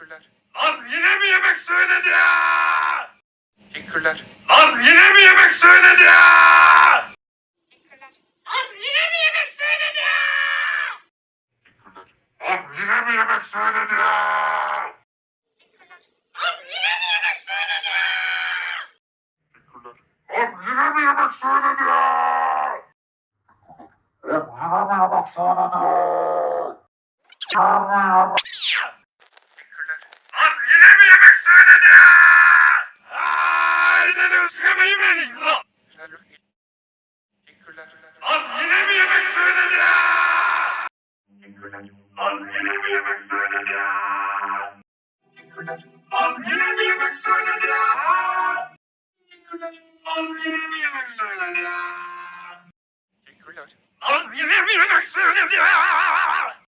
Teşekkürler. Lan yine mi yemek söyledi ya? Teşekkürler. Lan yine mi yemek söyledi ya? Teşekkürler. Lan yine mi yemek söyledi ya? Teşekkürler. Lan yine mi yemek söyledi ya? Teşekkürler. Lan yine mi yemek söyledi ya? Teşekkürler. Lan yine mi yemek söyledi ya? Lan yine mi yemek söyledi ya? Teşekkürler. Lan yine mi yemek söyledi ya? Aynen ıskamayı verin lan. Teşekkürler. Lan yine mi yemek söyledi ya? Teşekkürler. Lan yine mi yemek söyledi ya? Teşekkürler. Lan yine mi yemek söyledi ya? Teşekkürler. Lan yine mi yemek söyledi ya? Teşekkürler. Lan yine mi yemek söyledi ya?